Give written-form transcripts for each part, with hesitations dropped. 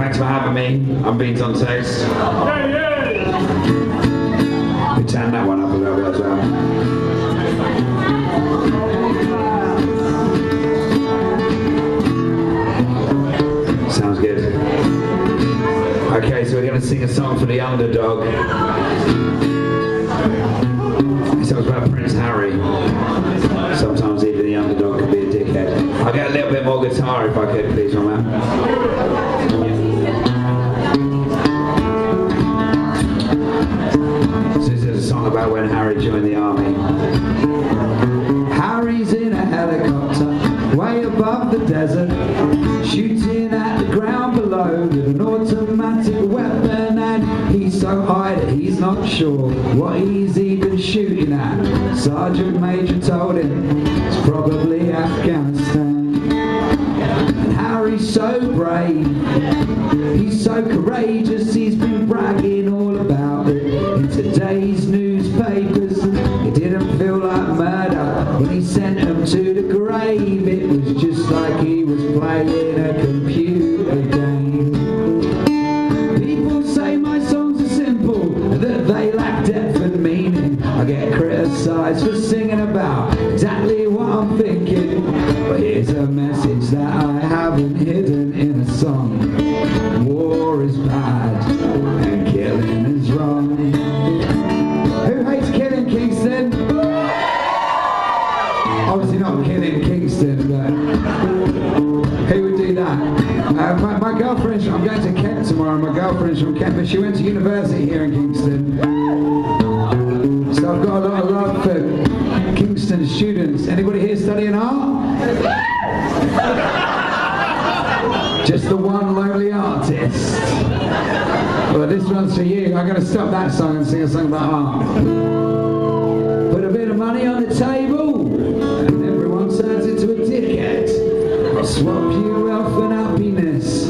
Thanks for having me. I'm Beans on Toast. We turn that one up a little bit as well. Sounds good. Okay, so we're going to sing a song for the underdog. This song's about Prince Harry. Sometimes even the underdog can be a dickhead. I'll get a little bit more guitar if I could, please, my man. So this is a song about when Harry joined the army. Harry's in a helicopter, way above the desert, shooting at the ground below with an automatic weapon, and he's so high that he's not sure what he's even shooting at. Sergeant Major told him it's probably Afghanistan. And Harry's so brave, he's so courageous, he's been bragging all about it in today's newspapers. It didn't feel like murder when he sent him to the grave. It was just like he was playing a computer game. People say my songs are simple, that they lack depth and meaning. I get criticised for singing about exactly what I'm thinking, but here's a message that I haven't hidden in a song. War is bad and killing is wrong. Who hates killing, Kingston? Obviously not killing Kingston, but who would do that? My girlfriend's, I'm going to Kent tomorrow, my girlfriend's from Kent, but she went to university here in Kingston. So I've got a lot of love for Kingston students. Anybody here studying art? Just the one lonely artist. Well, this one's for you. I'm going to stop that song and sing a song about art. Put a bit of money on the table, and everyone turns into a dickhead. I'll swap you wealth and happiness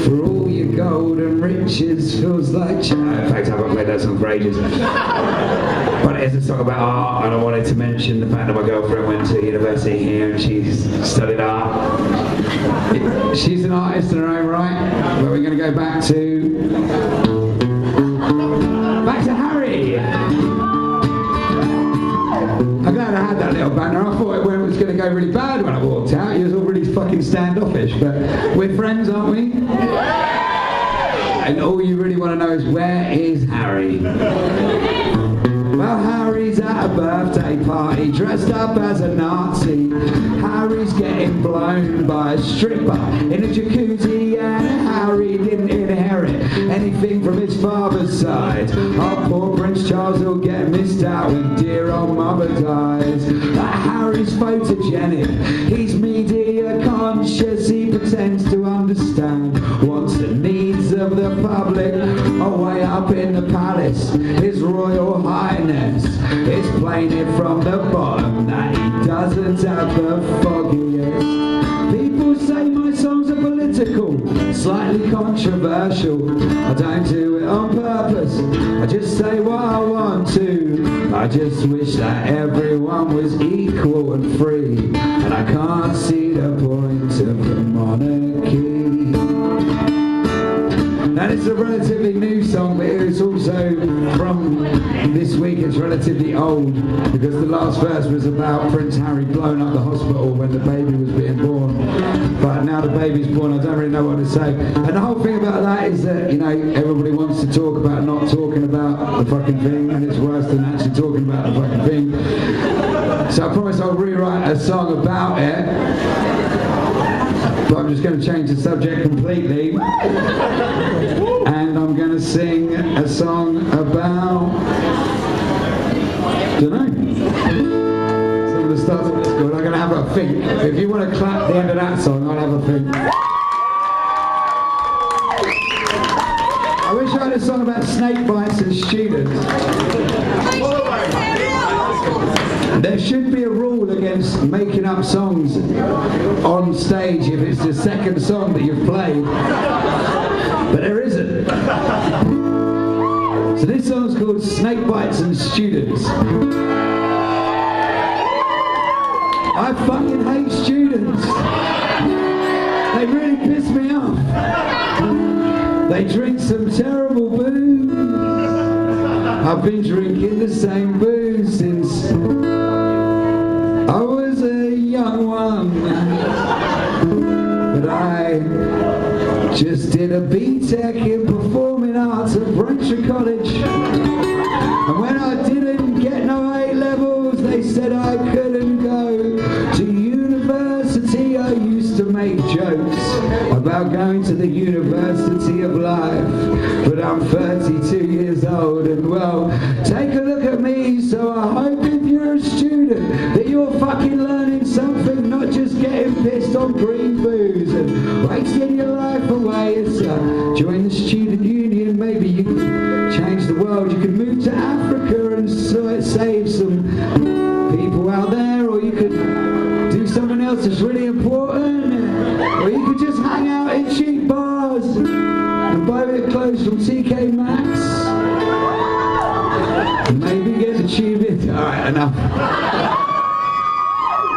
for all your gold and riches. Feels like in fact, I haven't played that song for ages. But it is a song about art, and I wanted to mention the fact that my girlfriend went to university here and she's studied art. She's an artist in her own right, but we're going to go back to Harry. I'm glad I had that little banner. I thought it was going to go really bad when I walked out. He was all really fucking standoffish, but we're friends, aren't we? And all you really want to know is, where is Harry? Well, Harry's at a birthday party, dressed up as a Nazi. Harry's getting blown by a stripper in a jacuzzi, and Harry didn't inherit anything from his father's side. Our poor Prince Charles will get missed out when dear old mother dies. But Harry's photogenic, he's media conscious, he pretends to understand wants the needs of the public. Away up in the palace, His Royal Highness is playing it from the bottom that he doesn't have the foggiest. People say my songs are political, slightly controversial. I don't do it on purpose, I just say what I want to. I just wish that everyone was equal and free, and I can't see the point of the monarchy. And it's a relatively new song, but it's also from this week. It's relatively old, because the last verse was about Prince Harry blowing up the hospital when the baby was being born. But now the baby's born, I don't really know what to say. And the whole thing about that is that, you know, everybody wants to talk about not talking about the fucking thing, and it's worse than actually talking about the fucking thing. So I promise I'll rewrite a song about it. But I'm just going to change the subject completely, and I'm going to sing a song about, I don't know, some of the stuff that's good. I'm going to have a think. If you want to clap the end of that song, I'll have a think. I wish I had a song about snake bites and students. There should be a rule against making up songs on stage if it's the second song that you've played, but there isn't. So this song's called Snake Bites and Students. I fucking hate students. They really piss me off. They drink some terrible booze. I've been drinking the same booze since I was a young one. But I just did a BTEC in Performing Arts at Braintree College. And when I didn't get no A-levels, they said I couldn't go to university. I used to make jokes about going to the University of Life. But I'm 32 years old and well, take a look at me. So I hope if you're a student that you're fucking learning something, not just getting pissed on green booze and wasting your life away. Join the student union, maybe you could change the world. You could move to Africa and save some people out there, or you could do something else that's really important, or you could just hang out in cheap bars and buy a bit of clothes from TK Maxx and maybe get the tube in. Alright, enough.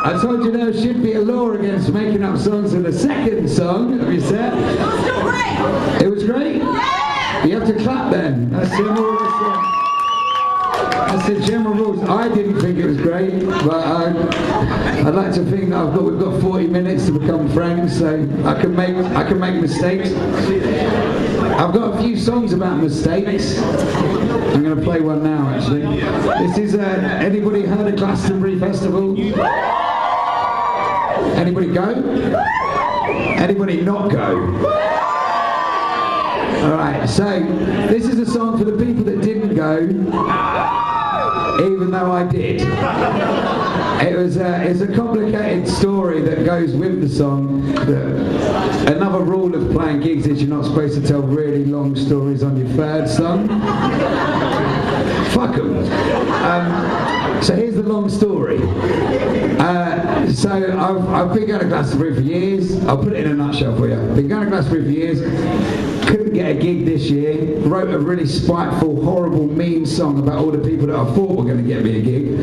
I told you there should be a law against making up songs in the second song of your set. It was great? Yeah! You have to clap then. That's the general rules. I didn't think it was great, but I'd like to think that we've got 40 minutes to become friends, so I can make mistakes. I've got a few songs about mistakes. I'm going to play one now, actually. This is anybody heard of Glastonbury Festival? Anybody go? Anybody not go? Alright, so this is a song for the people that didn't go, even though I did. It's a complicated story that goes with the song. Another rule of playing gigs is you're not supposed to tell really long stories on your third song. Fuck 'em. So here's the long story. So I've been going to Glastonbury for years. I'll put it in a nutshell for you. Been going to Glastonbury for years. Couldn't get a gig this year. Wrote a really spiteful, horrible, mean song about all the people that I thought were going to get me a gig.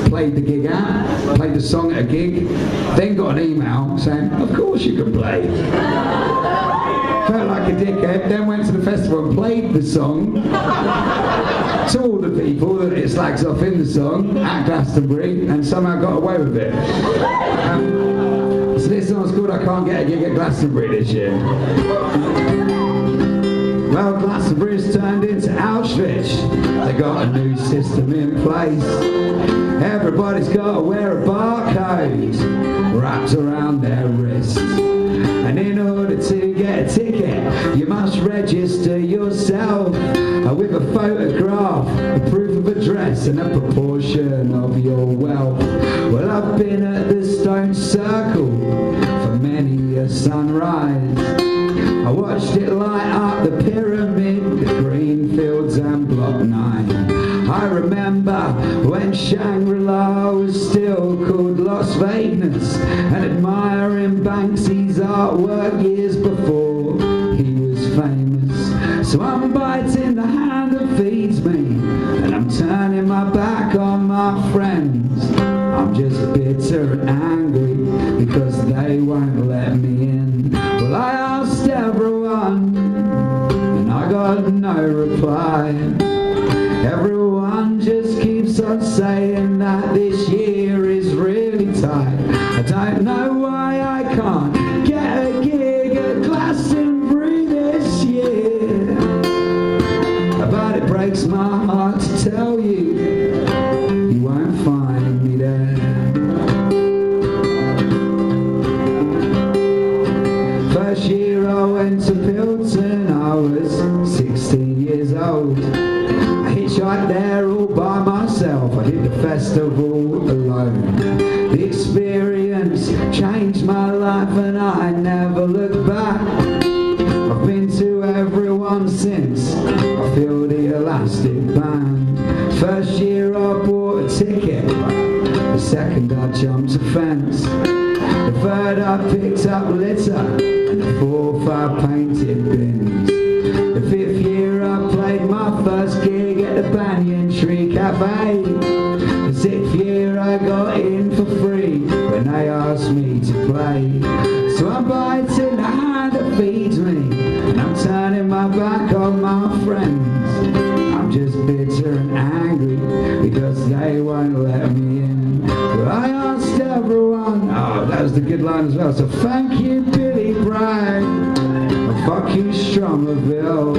Played the gig out. Played the song at a gig. Then got an email saying, "Of course you can play." Felt like a dickhead. Then went to the festival and played the song to all the people that it slags off in the song at Glastonbury, and somehow got away with it. So this song's called "I Can't Get a Gig at Glastonbury This Year." Well, Glastonbury's turned into Auschwitz. They got a new system in place. Everybody's got to wear a barcode wrapped around their wrist. And in order to get a ticket, you must register yourself with a photograph, a proof of address, and a proportion of your wealth. Well, I've been at the Stone Circle for many a sunrise. I watched it light up the pyramid, the green fields and Block 9. I remember when Shangri-La was still called Las Vegas, and admiring Banksy's artwork years before he was famous. So I'm biting the hand that feeds me, and I'm turning my back on my friends. I'm just bitter and angry because they won't let me in. Well, I asked everyone, and I got no reply. Everyone just keeps on saying that this year is really tight. I don't know why I can't get a gig at Glastonbury this year, but it breaks my heart to tell you, you won't find me there. First year I went to Pilton, I was 16 years old. I hitchhiked there all by myself, I did the festival alone. The experience changed my life and I never looked back. I've been to everyone since, I feel the elastic band. First year I bought a ticket, the second I jumped a fence. The third I picked up litter, and the fourth I painted bins. The fifth year I played my first gig at the Banyan Tree Cafe. The sixth year I got in for free when they asked me to play. So I'm biting the hand that feeds me, and I'm turning my a good line as well. So thank you, Billy Bragg. Well, fuck you, Stromerville.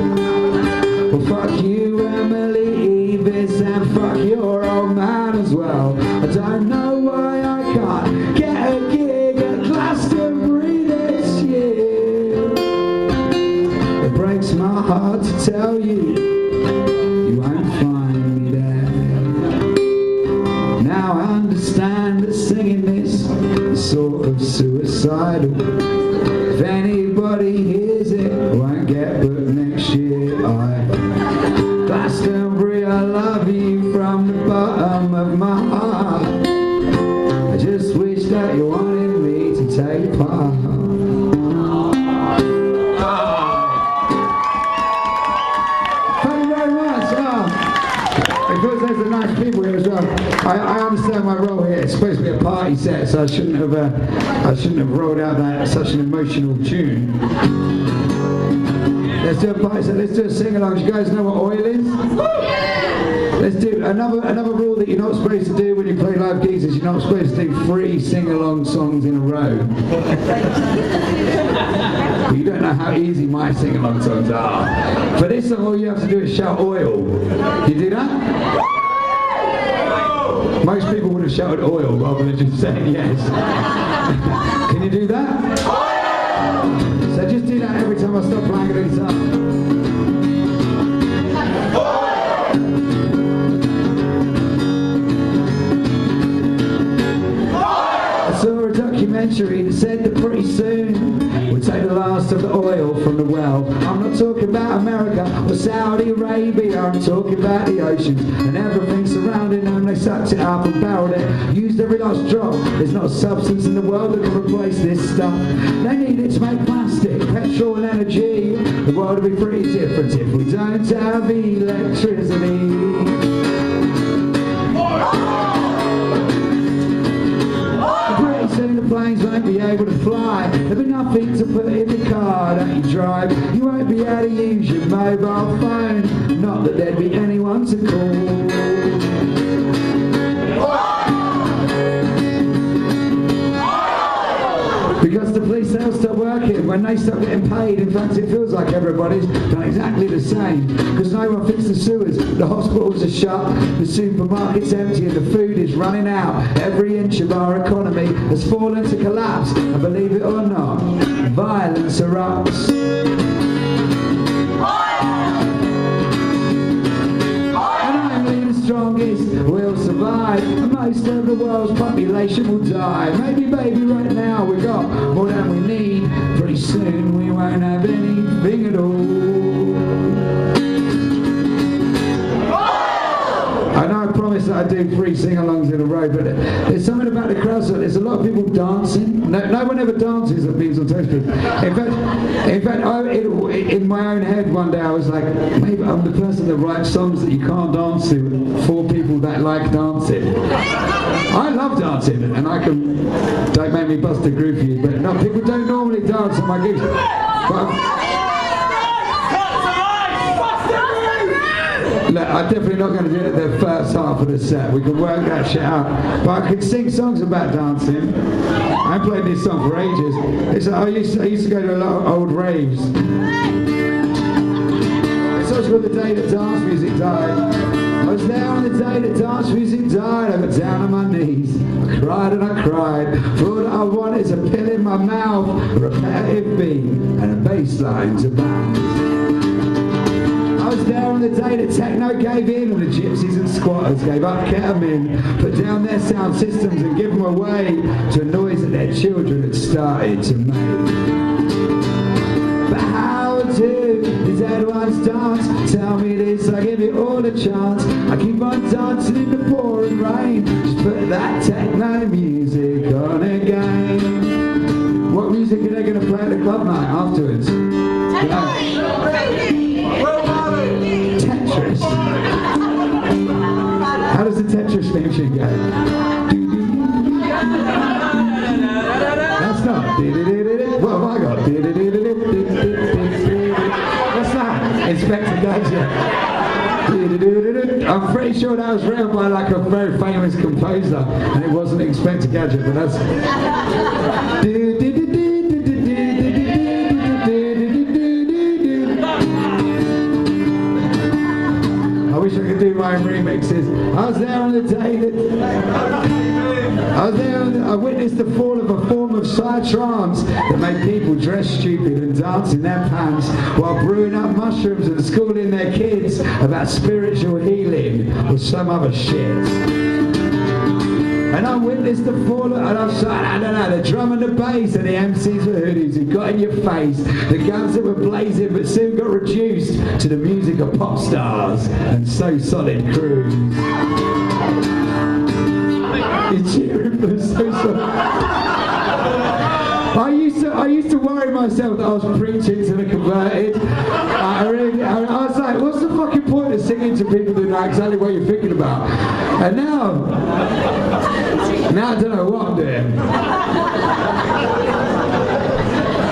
Well, fuck you, Emily Evis, and fuck your old man as well. I don't know why I can't get a gig at Glastonbury this year. It breaks my heart to tell you, you won't find me there. Now I understand that singing this is sort of suicidal. If anybody hears it, won't get booked next year. Glastonbury, I love you from the bottom of my heart. I just wish that you wanted me to take part. Thank you very much. Because there's the nice people here as well. I understand my role here. It's supposed to be a party set, so I shouldn't have rolled out such an emotional tune. Let's do a party set. Let's do a sing-along. You guys know what oil is? Let's do another rule that you're not supposed to do when you play live gigs is you're not supposed to do 3 sing-along songs in a row. But you don't know how easy my sing-along songs are. For this song, all you have to do is shout oil. You do that? Most people would have shouted oil rather than just saying yes. Can you do that? So just do that every time I stop playing the guitar. I saw a documentary that said that pretty soon we'll take the last of the oil from the well. I'm not talking about America or Saudi Arabia, I'm talking about the oceans and everything surrounding them. They sucked it up and barreled it, used every last drop. There's not a substance in the world that can replace this stuff. They need it to make plastic, petrol and energy. The world would be pretty different if we don't have electricity. The planes won't be able to fly. There'll be nothing to put in the car that you drive. You won't be able to use your mobile phone. Not that there'd be anyone to call. Because the police, they'll stop working when they stop getting paid. In fact, it feels like everybody's done exactly the same. Because no one fixed the sewers, the hospitals are shut, the supermarket's empty and the food is running out. Every inch of our economy has fallen to collapse. And believe it or not, violence erupts. Strongest will survive, and most of the world's population will die. Maybe, baby, right now we've got more than we need. Pretty soon we won't have anything at all. I know I promised that I'd do 3 sing-alongs in a row, but there's something about the crowd, so there's a lot of people dancing. No one ever dances at Beans on Toast. In fact, in my own head one day I was like, maybe I'm the person that writes songs that you can't dance to for people that like dancing. I love dancing, and don't make me bust a groove for you, but no, people don't normally dance at my gigs. Look, I'm definitely not going to do it the first half of the set. We can work that shit out. But I could sing songs about dancing. I played this song for ages. I used to go to a lot of old raves. It's also called The Day That Dance Music Died. I was there on the day that dance music died. I got down on my knees. I cried and I cried. For all that I want is a pill in my mouth, a repetitive beat, and a bass line to bounce. I was there on the day that techno gave in and the gypsies and squatters gave up ketamine, put down their sound systems and give them away to a noise that their children had started to make. But how do the dead ones dance? Tell me this, I give you all a chance. I keep on dancing in the pouring rain. Just put that techno music on again. What music are they going to play at the club night afterwards? Tetris. How does the Tetris theme tune go? That's not. What have I got? What's that? Inspector Gadget. I'm pretty sure that was written by like a very famous composer, and it wasn't Inspector Gadget, but that's. I wish I could do my own remixes. I was there on the day that. I witnessed the fall of a form of psytrance that made people dress stupid and dance in their pants while brewing up mushrooms and schooling their kids about spiritual healing or some other shit. And I witnessed the fall of, and I was like, I don't know, the drum and the bass and the MCs with hoodies who got in your face, the guns that were blazing but soon got reduced to the music of pop stars and so solid crews. You're cheering for so solid. I used to worry myself that I was preaching to the converted. I was like, what's the fucking point of singing to people who know exactly what you're thinking about? And now I don't know what I'm doing.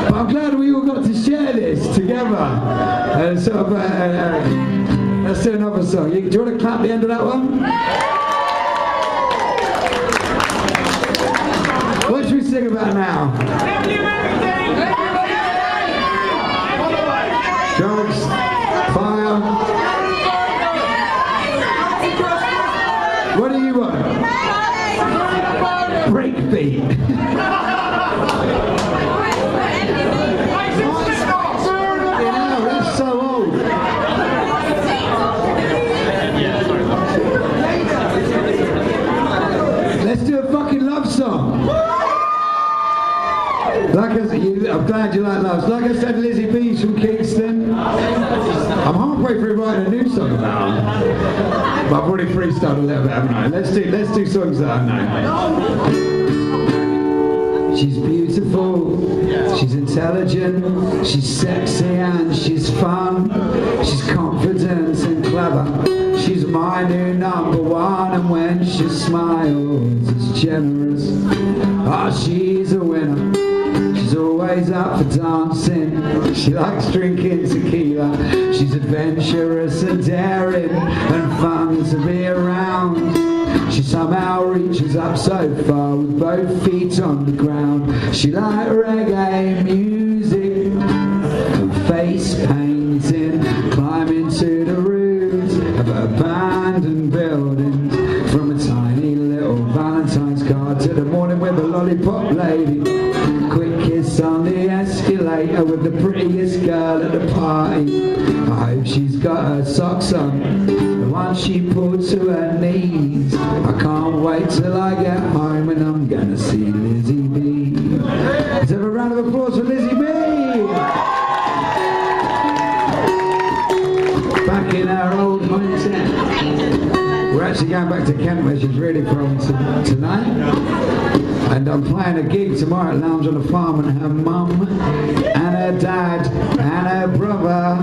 But I'm glad we all got to share this together. Let's do another song. Do you want to clap the end of that one? What should we sing about now? Drugs, fire. What do you want? Breakbeat. You know, it's so old. Let's do a fucking love song. Like I said, I'm glad you like loves. Like I said, Lizzie B's from Kingston. I'm halfway through writing a new song about her. But I've already freestyled a little bit, haven't I? Let's do songs that I know. She's beautiful, she's intelligent, she's sexy and she's fun. She's confident and clever. She's my new number one, and when she smiles, it's generous. Oh, she's a winner. She's always up for dancing. She likes drinking tequila. She's adventurous and daring and fun to be around. She somehow reaches up so far with both feet on the ground. She likes reggae music and face painting, climbing to the roofs of abandoned buildings, from a tiny little Valentine's card to the morning with a lollipop lady. Quick kiss on the escalator with the prettiest girl at the party. I hope she's got her socks on, the one she pulled to her knees. I can't wait till I get home and I'm gonna see Lizzie B. Let's have a round of applause for Lizzie B. Back in our old hometown. We're actually going back to Kent, where she's really from tonight. And I'm playing a gig tomorrow at Lounge on the Farm, and her mum and her dad and her brother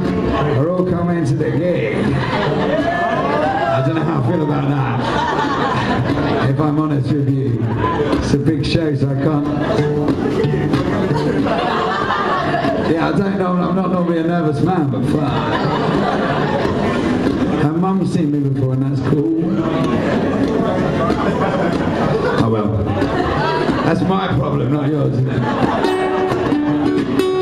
are all coming to the gig. I don't know how I feel about that, if I'm honest with you. It's a big show, so I can't. Yeah, I don't know, I'm not normally a nervous man, but fuck. Her mum's seen me before, and that's cool. Oh well. That's my problem, not yours, isn't it?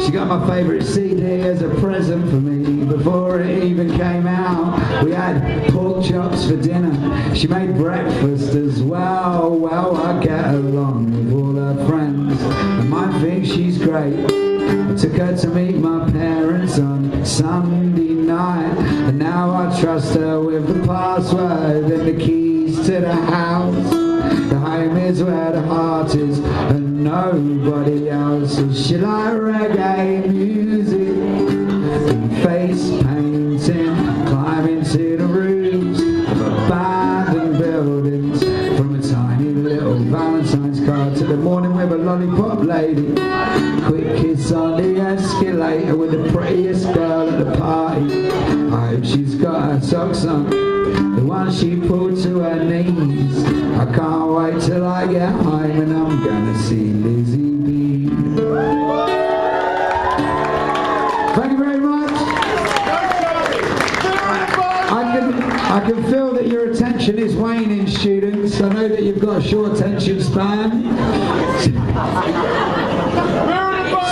She got my favourite CD as a present for me before it even came out. We had pork chops for dinner. She made breakfast as well. Well, I get along with all her friends and might think she's great. I took her to meet my parents on Sunday night, and now I trust her with the password and the keys to the house. The home is where the heart is and nobody else. And she like reggae music and face painting, climbing to the roofs of abandoned buildings, from a tiny little Valentine's card to the morning with a lollipop lady. Quick kiss on the escalator with the prettiest girl at the party. I hope she's got her socks on, the one she pulled to her knees. I can't wait till I get home and I'm gonna see Lizzie B. Thank you very much. I can feel that your attention is waning, students. I know that you've got a short attention span.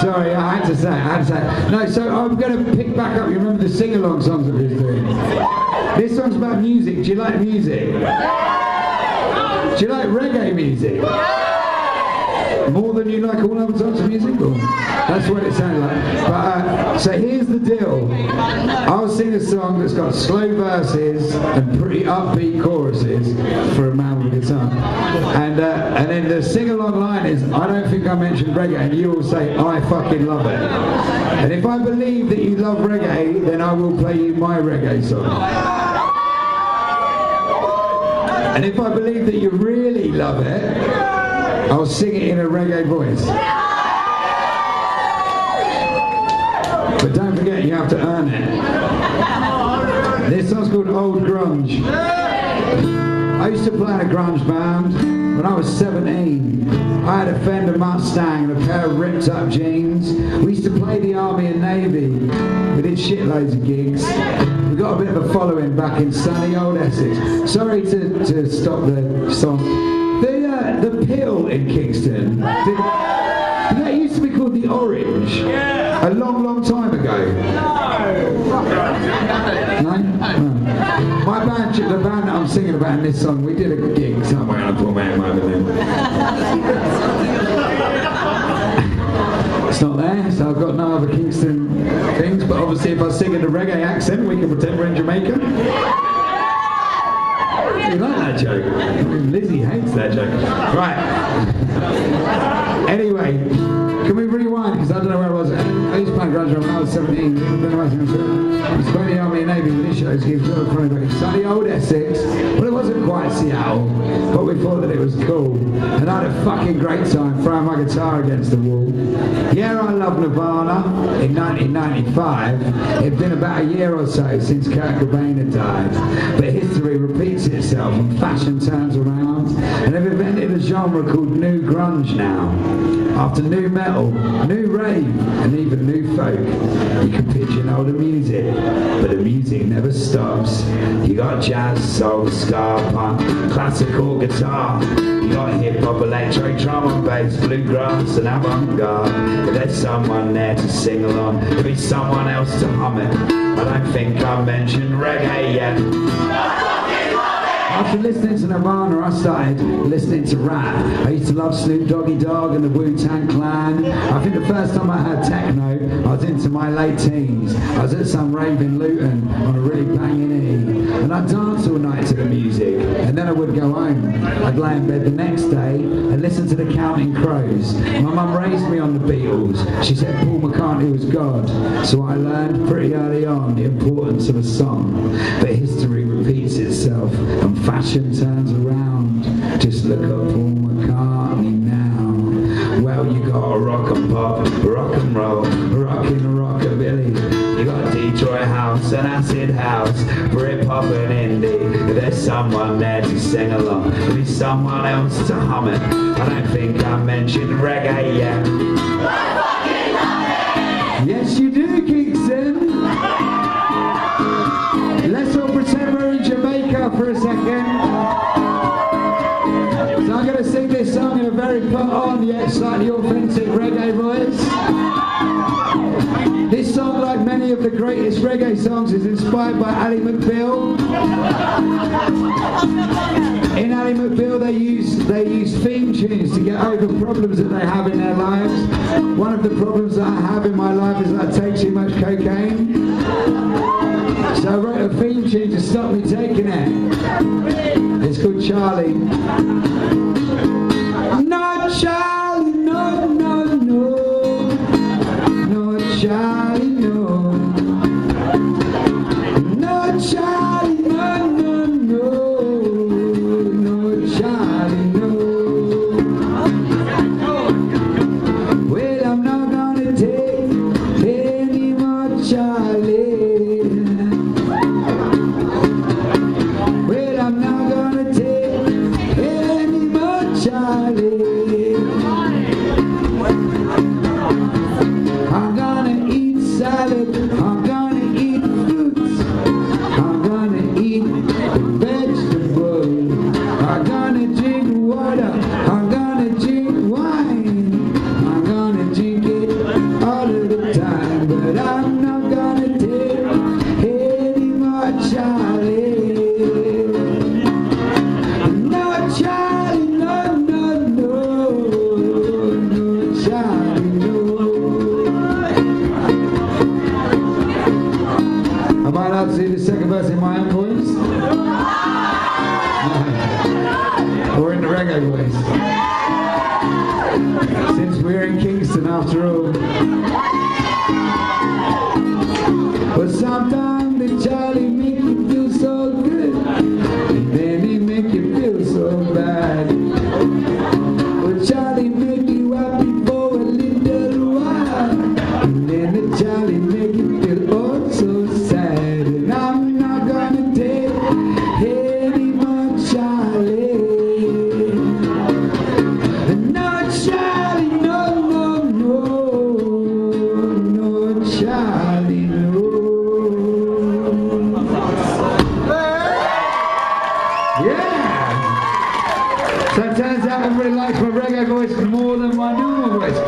Sorry, I had to say. No, so I'm going to pick back up. You remember the sing-along songs that we were doing? This song's about music. Do you like music? Do you like reggae music? More than you like all other types of music? Or? That's what it sounded like. But, so here's the deal. I'll sing a song that's got slow verses and pretty upbeat choruses for a man with a guitar. And then the sing-along line is, I don't think I mentioned reggae, and you all say, I fucking love it. And if I believe that you love reggae, then I will play you my reggae song. And if I believe that you really love it, I'll sing it in a reggae voice. But don't forget, you have to earn it. This song's called Old Grunge. I used to play in a grunge band when I was 17. I had a Fender Mustang and a pair of ripped up jeans. We used to play the Army and Navy. We did shitloads of gigs. We got a bit of a following back in sunny old Essex. Sorry to stop the song. The pill in Kingston, that used to be called the Orange a long time ago. No? My band, the band that I'm singing about in this song, we did a gig somewhere and I thought, man, it might have been. It's not there, so I've got no other Kingston things, but obviously if I sing in a reggae accent, we can pretend we're in Jamaica. You like that joke? Lizzie hates that joke. Right. Anyway, can we rewind? Because I don't know where I was. I used to play grunge when I was 17. I was playing the Army and Navy with this show. He was funny back in sunny old Essex. Well, it wasn't quite Seattle, but we thought that it was cool. And I had a fucking great time throwing my guitar against the wall. Yeah, I love Nirvana. In 1995, it'd been about a year or so since Kurt Cobain had died. But history repeats itself and fashion turns around. And they've invented a genre called new grunge now. After new metal, new rave, and even new folk, you can pigeonhole the music, but the music never stops. You got jazz, soul, ska, punk, classical guitar. You got hip-hop, electro, drum and bass, bluegrass and avant-garde. If there's someone there to sing along, there'll be someone else to hum it. I don't think I mentioned reggae yet. After listening to Nirvana, I started listening to rap. I used to love Snoop Doggy Dogg and the Wu-Tang Clan. I think the first time I heard techno, I was into my late teens. I was at some rave in Luton on a really banging E. And I'd dance all night to the music. And then I would go home. I'd lay in bed the next day and listen to the Counting Crows. My mum raised me on the Beatles. She said Paul McCartney was God. So I learned pretty early on the importance of a song. But history repeats itself and fashion turns around. Just look at Paul McCartney now. Well, you got a rock and pop, rock and roll, rockin' rockabilly. You got Detroit house and acid house, Britpop and indie. If there's someone there to sing along, there'll be someone else to hum it. I don't think I mentioned reggae yet. Yes, you do, Kingston. Let's all pretend we're in Jamaica for a second. So I'm going to sing this song in a very put-on yet slightly authentic reggae voice. This song, like many of the greatest reggae songs, is inspired by Ally McBeal. In Ally McBeal, they use theme tunes to get over problems that they have in their lives. One of the problems that I have in my life is that I take too much cocaine. So I wrote a theme tune to stop me taking it. It's called Charlie. No, Charlie, no, no, no. No, Charlie, no. No, Charlie, no, no, no. No, Charlie, no. Well, I'm not gonna take any more Charlie. Well, I'm not gonna take any more Charlie. I'm gonna eat salad, I'm gonna eat fruits, I'm gonna eat allowed to do the second verse in my own voice? No. Or in the reggae voice? Since we're in Kingston after all. But sometimes the Charlie make you feel so good, and then he make you feel so bad. But Charlie make you happy for a little while, and then the Charlie make you feel oh so sad. And I'm not gonna take any more Charlie. No Charlie, no, no, no, no Charlie, no. Yeah! So it turns out everybody likes my reggae voice more than my normal voice.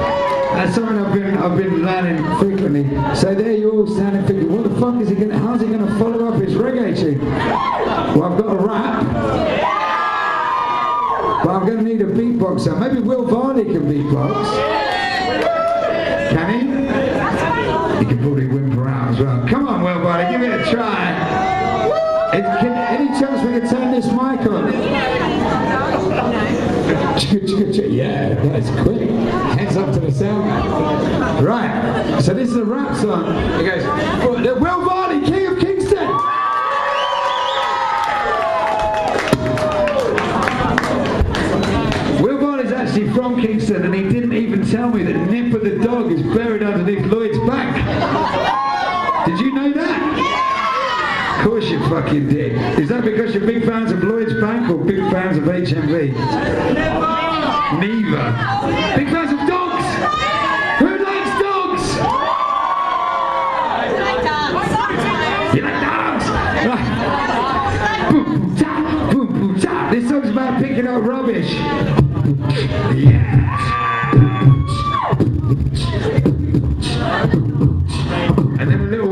That's something I've been learning frequently. So there you're all standing thinking, what the fuck is he gonna, how's he gonna follow up his reggae tune? Well, I've got a rap. But I'm gonna need a beatboxer. Maybe Will Varney can beatbox. Can he? He can probably whimper out as well. Come on, Will Varney, give it a try. Any chance we can turn this mic on? Yeah, that's quick. Heads up to the sound man. Right, so this is a rap song. It goes, Will Varney, King of Kingston! Will Varney's actually from Kingston, and he didn't even tell me that Nip of the dog is buried underneath Lloyd's Bank. Did you know that? Of course you fucking did. Is that because you're big fans of Lloyd's Bank or big fans of HMV? Neither. Big fans of dogs? Who likes dogs? You like dogs? Right. Boom, boom, cha, boom, boom, cha. This song's about picking up rubbish. Yeah. And then a little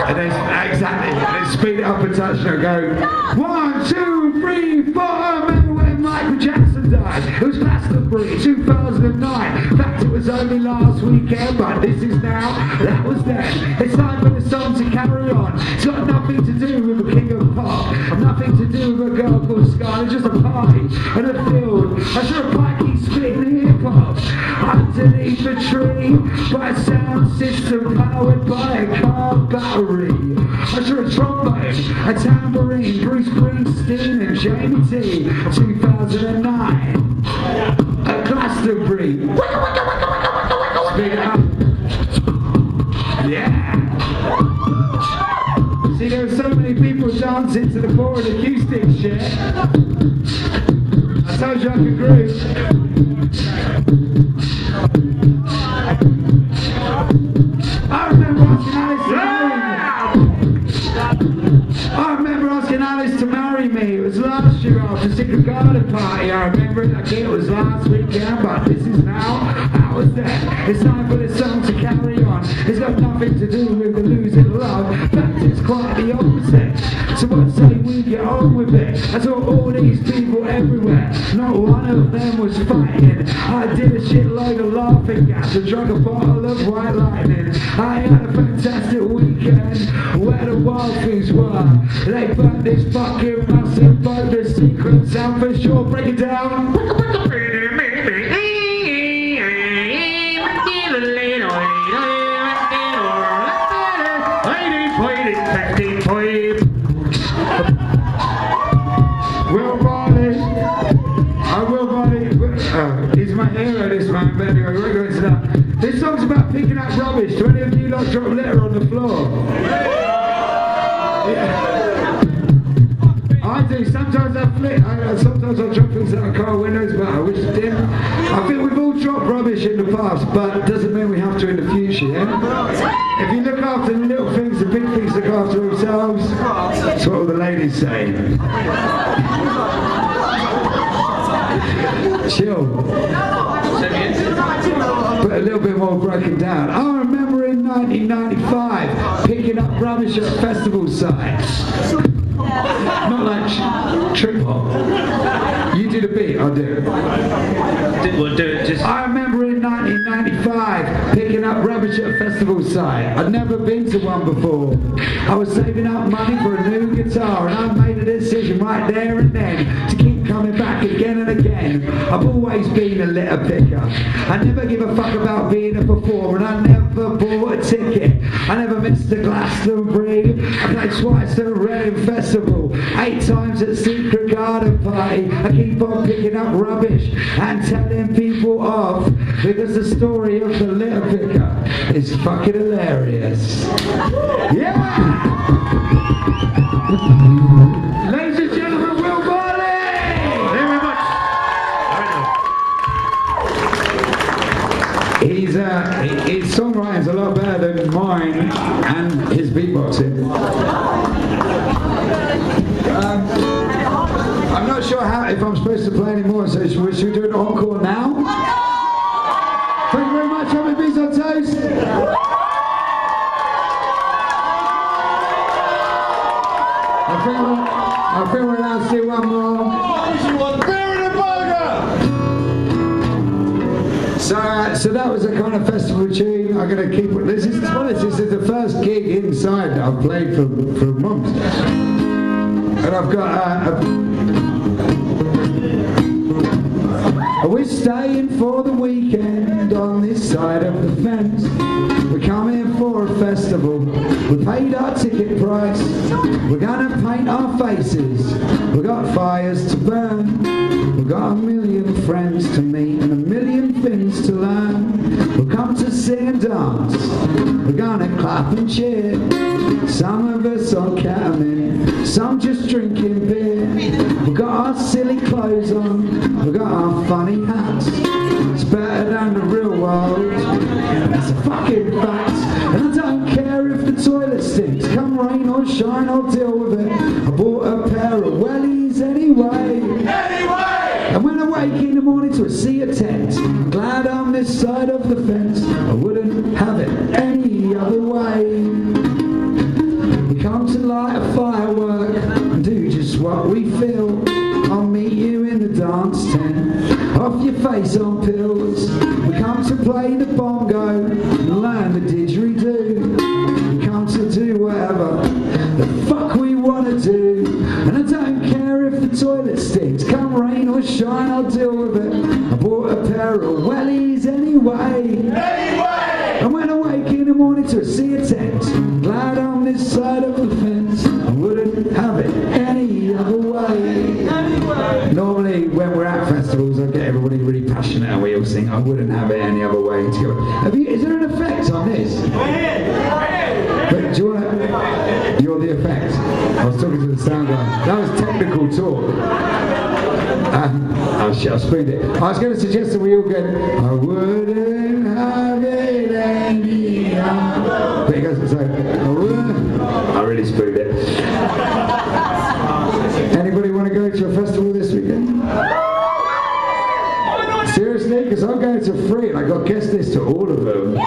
and then exactly, and then speed it up a touch and go 1, 2, 3, 4. Remember when Michael Jackson died? It was Glastonbury 2009. In fact, it was only last weekend, but this is now. That was then. It's time for the song to carry on. It's got nothing to do with the king of pop, nothing to do with a girl called Sky. It's just a party and a field. I saw a pikey spitting hip hop underneath a tree by a sound system powered by a car battery. I saw a trombone, a tambourine, Bruce Springsteen and Jamie T. 2009 at Glastonbury. Speed it up. Yeah. See, there were so many people dancing to the forward acoustic shit. I told you I could groove. I remember asking Alice to marry me. It was last year after Secret Garden Party. I remember it like it was last weekend, but this is now. I was there. It's time for this song to carry on. It's got nothing to do with the losing love. In fact, it's quite the opposite. So what say we get on with it? I saw all these people everywhere. Not one of them was fighting. I did a shitload of laughing gas and drank a bottle of white lightning. I had a fantastic weekend where the wild things were. They burnt this fucking massive boat. The secret sound for sure. Break it down. Will Varney, he's my hero, this man, but anyway, we're going to that. This song's about picking up rubbish. Do any of you like drop litter on the floor? Yeah. I do, sometimes I flip, sometimes I drop things out of car windows, but I wish I didn't. I think we've all dropped rubbish in the past, but it doesn't mean we have to in the future, yeah? If you look after the little things, the big things look after themselves. That's what all the ladies say. Chill. But a little bit more broken down. I remember in 1995 picking up rubbish at a festival site. Not like trip hop. You do the beat, I'll do it. We'll do it just. I remember in 1995 picking up up rubbish at a festival site. I'd never been to one before. I was saving up money for a new guitar, and I made a decision right there and then to keep coming back again and again. I've always been a litter picker. I never give a fuck about being a performer, and I never bought a ticket. I never missed the Glastonbury. I played twice at a Reggae festival, 8 times at Secret Garden Party. I keep on picking up rubbish and telling people off because the story of the litter picker is fucking hilarious. Yeah! Ladies and gentlemen, Will Barley! Thank you very much. His songwriting's a lot better than mine and his beatboxing. I'm not sure if I'm supposed to play anymore, so should we do an encore now? Thank you very much, having bees on toast. I think we're allowed to do one more. So that was a kind of festival tune. I'm going to keep it. This is the first gig inside that I've played for months. And I've got we're staying for the weekend on this side of the fence. We're coming for a festival. We paid our ticket price. We're gonna paint our faces. We've got fires to burn. We've got a million friends to meet and a million things to learn. We'll come to sing and dance. We're gonna clap and cheer. Some of us on ketamine, some just drinking beer. We've got our silly clothes on. We've got our funny hats. It's better than the real world. That's a fucking fact. And I don't care if the toilet stinks. Come rain or shine, I'll deal with it. I bought a pair of wellies anyway. And when I wake in the morning to a sea of tents, I'm glad I'm this side of the fence. I wouldn't have it any other way. We come to light a firework and do just what we feel. I'll meet you in the dance tent, off your face on pills. We come to play the bongo and learn the didgeridoo. We come to do whatever the fuck we want to do. And I don't care if the toilet stinks. Come rain or shine, I'll deal with it. I bought a pair of wellies anyway. And when I wake in the morning to a sea of tents, I'm glad on this side of the fence. I wouldn't have it any other way. Normally when we're at festivals I get everybody really passionate and we all sing I wouldn't have it any other way together. Is there an effect on this? But do you want to... You're the effect. I was talking to the sound guy. That was technical talk. Oh shit, I spooned it. I was going to suggest that we all go I wouldn't have it any other. But he goes so I really spooned it. Anybody want to go to a festival this weekend? Seriously? Because I'm going to 3 and I got guest lists to all of them.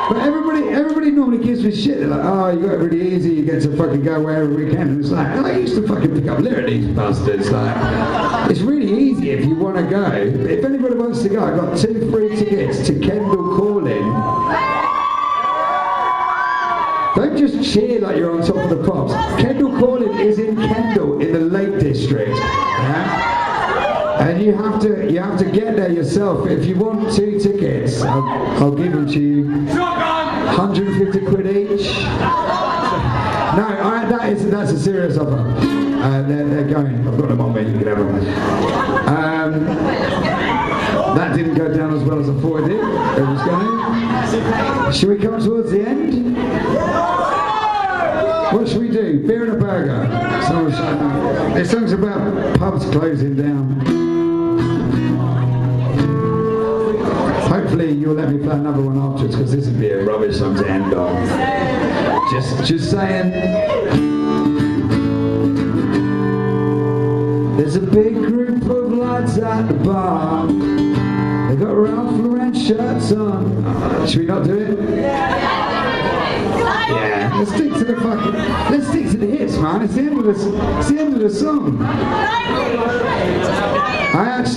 But everybody normally gives me shit. They're like, oh, you got it really easy, you get to fucking go wherever we can. And it's like, I used to fucking pick up litter, these bastards. Like, it's really easy if you want to go. If anybody wants to go, I've got 2 free tickets to Kendall Calling. Don't just cheer like you're on top of the pops. Kendall Calling is in Kendall in the Lake District. Yeah? And you have to get there yourself. If you want 2 tickets, I'll give them to you. 150 quid each. No, that's a serious offer. They're going. I've got them on me. You can have them. That didn't go down as well as I thought it did. It was going. Should we come towards the end? What should we do? Beer and a burger. This song's about pubs closing down. Hopefully you'll let me play another one afterwards because this would be a rubbish song to end on. Just saying. There's a big group of lads at the bar. They got Ralph Lauren shirts on. Should we not do it? Yeah, let's stick to the hits, man. It's the end of the song.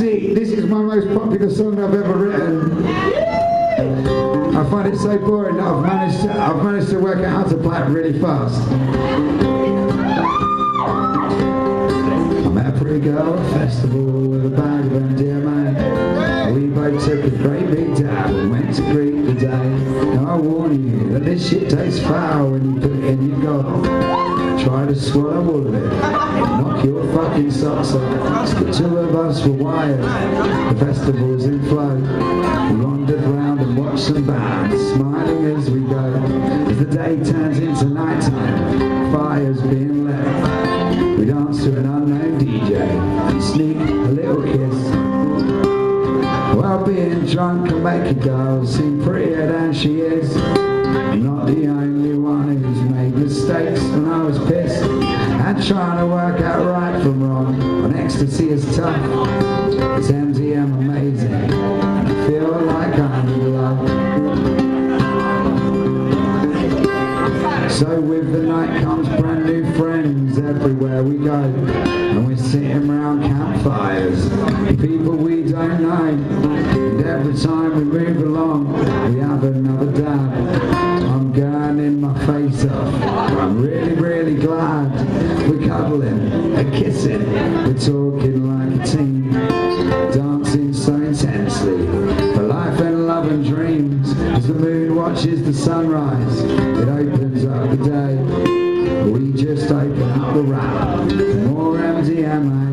This is my most popular song I've ever written. find it so boring that I've managed to work out how to play it really fast. I met a pretty girl at a festival with a bag of MDMA. We both took a great big dab and went to greet the day. Now I warn you that this shit tastes foul when you put it in your gob. Try to swallow all of it, knock your fucking socks off. The two of us were wired, the festival's in flow. We wandered round and watched some bands, smiling as we go. As the day turns into nighttime, fires being lit. We dance to an unknown DJ and sneak a little kiss. Well, being drunk can make a girl seem prettier than she is. I'm not the only one who's made mistakes when I was pissed and trying to work out right from wrong when ecstasy is tough. It's MDM amazing and I feel like I'm in love. So with the night comes brand new friends everywhere we go, and we're sitting around campfires, people we don't know, and every time we move along we have another dab. I'm gurning my face off, I'm really, really glad. We're cuddling and kissing, we're talking like a team, dancing so intensely for life and love and dreams. As the moon watches the sunrise, it opens up the day. We just open up the wrap, more MDMA.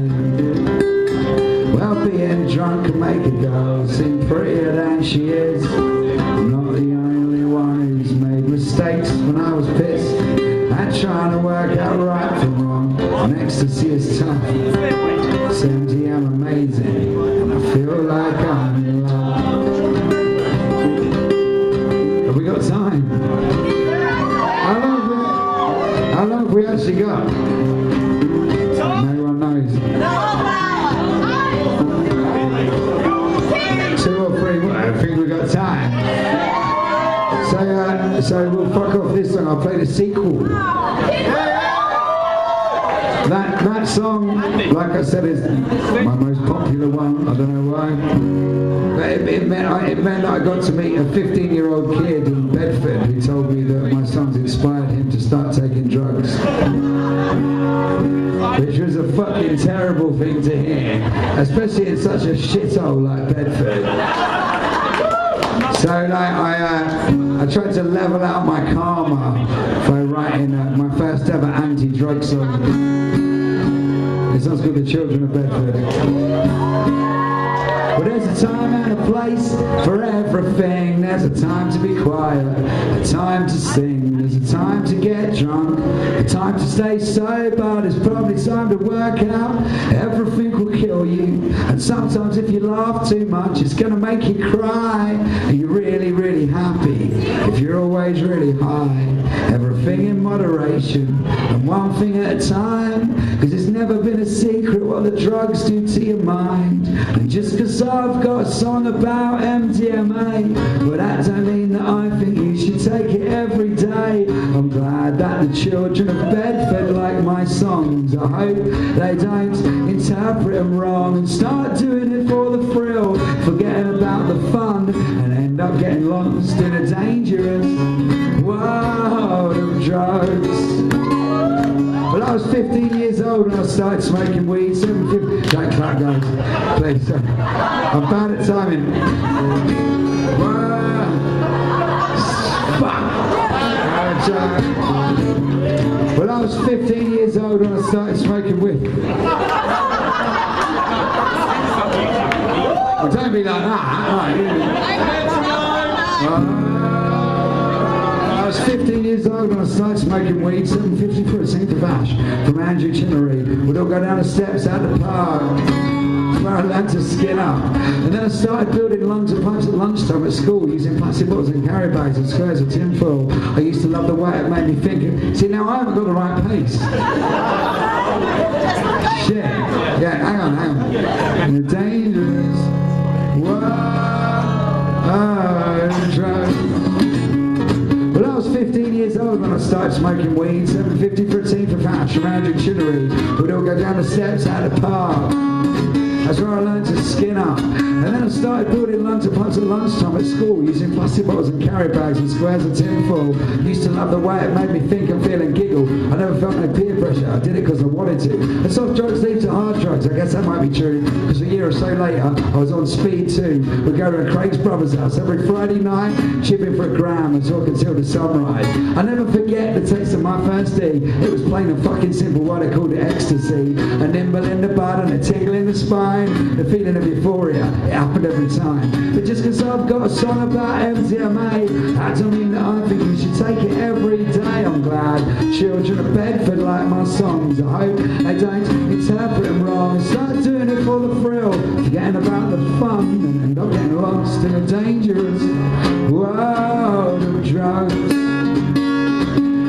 Well, being drunk can make a girl seem prettier than she is. I'm not the only one who's made mistakes when I was pissed and trying to work out right from wrong when ecstasy is tough. It's MDM amazing and I feel like I'm in love. Have we got time? How long have we actually got? No one knows. 2 or 3, I think we've got time. So we'll fuck off this song. I'll play the sequel. That song, like I said, is my most popular one. I don't know why. But it meant that I got to meet a 15-year-old kid in Bedford who told me that my songs inspired him to start taking drugs. Which was a fucking terrible thing to hear, especially in such a shithole like Bedford. So like, I tried to level out my karma by writing my first ever anti-drug song. It sounds called The Children of Bedford. Well, there's a time and a place for everything. There's a time to be quiet, a time to sing. There's a time to get drunk, a time to stay sober. There's probably time to work out. Everything will kill you. And sometimes if you laugh too much, it's gonna make you cry. And you're really, really happy if you're always really high. Everything in moderation and one thing at a time. Cause it's never been a secret what the drugs do to your mind. And just cause I've got a song about MDMA, but that don't mean that I think you should take it every day. I'm glad that the children of Bedford like my songs. I hope they don't interpret them wrong and start doing it for the thrill, forgetting about the fun and end up getting lost in a dangerous world of drugs. Well, I was 15 years old when I started smoking weed. 750. Don't clap, guys. Please. I'm bad at timing. Well, I was 15 years old when I started smoking weed. Well, don't be like that. I was 15 years old when I started smoking weed, 750 for a sink of ash from Andrew Chinnery. We'd all go down the steps out the park where I learned to skin up. And then I started building lungs of pipes at lunchtime at school using plastic bottles and carry bags and squares of tin foil. I used to love the way it made me think. See, now I haven't got the right pace. Shit. Yeah, hang on. In a dangerous world of drugs. Well, I was 15 years old when I started smoking weed, 750 for a team for patch from Andrew Chinnery. We'd all go down the steps out of the park That's where I learned to skin up. And then I started building lunch pots at lunchtime at school, using plastic bottles and carry bags and squares of tinfoil. Used to love the way it made me think and feel and giggle. I never felt no peer pressure, I did it because I wanted to. And soft drugs lead to hard drugs, I guess that might be true, because a year or so later, I was on speed too. We'd go to Craig's brother's house every Friday night, chipping for a gram and talking till the sunrise. I never forget the taste of my first D. It was plain and fucking simple, why they called it ecstasy. A nimble in the bud and a tingle in the spine, the feeling of euphoria, it happened every time. But just because I've got a song about MDMA, that don't mean that I think you should take it every day. I'm glad children of Bedford like my songs. I hope they don't interpret them wrong. Start doing it for the thrill, forgetting about the fun and not getting lost in a dangerous world of drugs.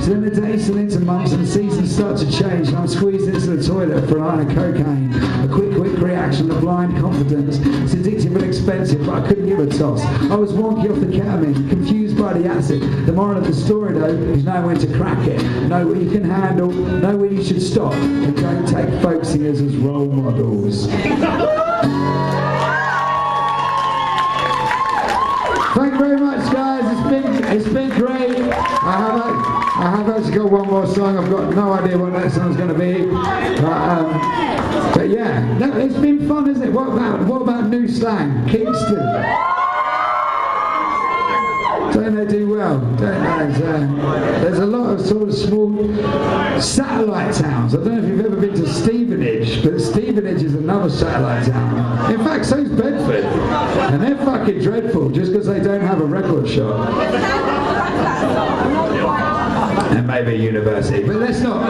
So then the days turn into months and the seasons start to change, and I'm squeezed into the toilet for a line of cocaine. A quick reaction of blind confidence. It's addictive and expensive, but I couldn't give a toss. I was wonky off the ketamine, confused by the acid. The moral of the story though is know when to crack it, know what you can handle, know when you should stop, and don't take folk singers as role models. Thank you very much, guys. It's been great. I have actually got one more song. I've got no idea what that song's going to be. But yeah, no, it's been fun, isn't it? What about new slang? Kingston. Don't they do well? Don't they? There's a lot of sort of small satellite towns. I don't know if you've ever been to Stevenage, but Stevenage is another satellite town. In fact, so's Bedford. And they're fucking dreadful just because they don't have a record shop. And maybe a university. But let's not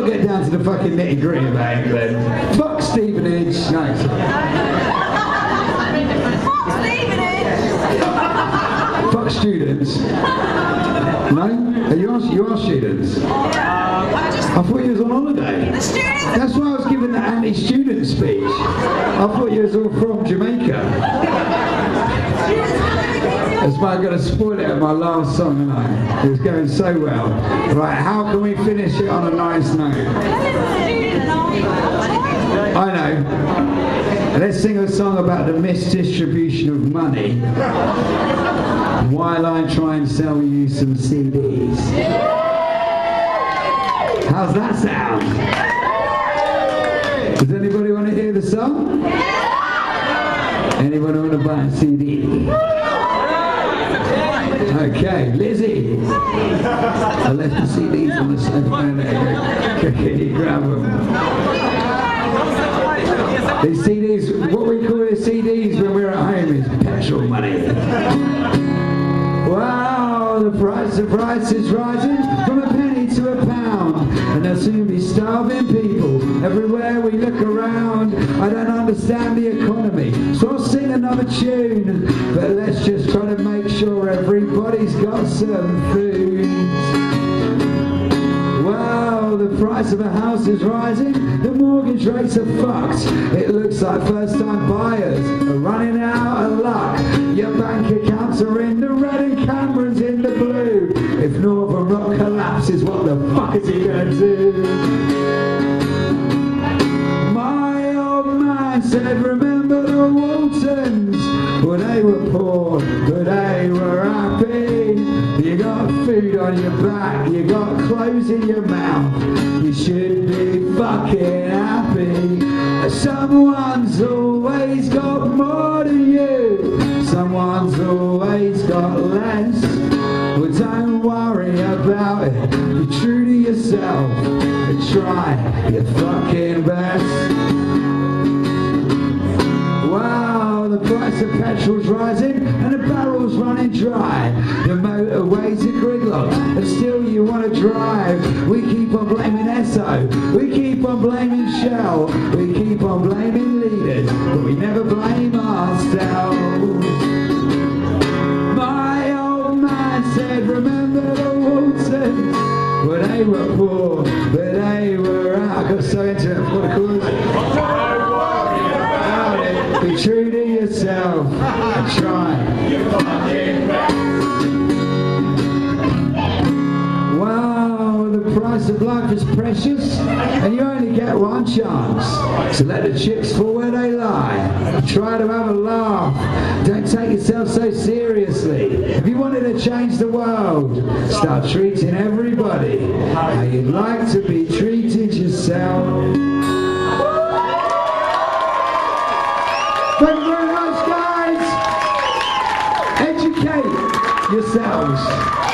get down to the fucking nitty gritty about England. Fuck Stevenage. No. Fuck students. No? You are students? I thought you was on holiday. That's why I was giving the anti-student speech. I thought you was all from Jamaica. That's why I'm going to spoil it at my last song tonight. It was going so well. Right, how can we finish it on a nice note? I know. Let's sing a song about the misdistribution of money while I try and sell you some CDs. How's that sound? Does anybody want to hear the song? Anybody want to buy a CD? Okay, Lizzie. I left the CDs on the sofa. Can you grab them? These CDs, what we call the CDs when we're at home is petrol money. Wow, the price of rice is rising from a penny to a pound, and there'll soon be starving people everywhere we look around. I don't understand the economy, so I'll sing another tune, but let's just try to make sure everybody's got some food. Wow, the price of a house is rising, the mortgage rates are fucked. It looks like first-time buyers are running out of luck. Your bank accounts are in the red and Cameron's in the blue. If Northern Rock collapses, what the fuck is he gonna do? My old man said, remember the Waltons? Well, they were poor, but they were happy. You got food on your back, you got clothes in your mouth. You should be fucking happy. Someone's always got more than you. Someone's always got less. Well, don't worry about it. Be true to yourself and try your fucking best. Wow, the price of petrol's rising and the barrel's running dry. The motorways are gridlocked and still you want to drive. We keep on blaming Esso, we keep on blaming Shell, we keep on blaming leaders, but we never blame ourselves. My old man said, remember the Waltons? Well, they were poor, but they were out. I got so into it, what a cause. Be true to yourself and try. Wow, the price of life is precious and you only get one one chance. So let the chips fall where they lie. Try to have a laugh. Don't take yourself so seriously. If you wanted to change the world, start treating everybody how you'd like to be treated yourself. Thank you very much, guys. Educate yourselves.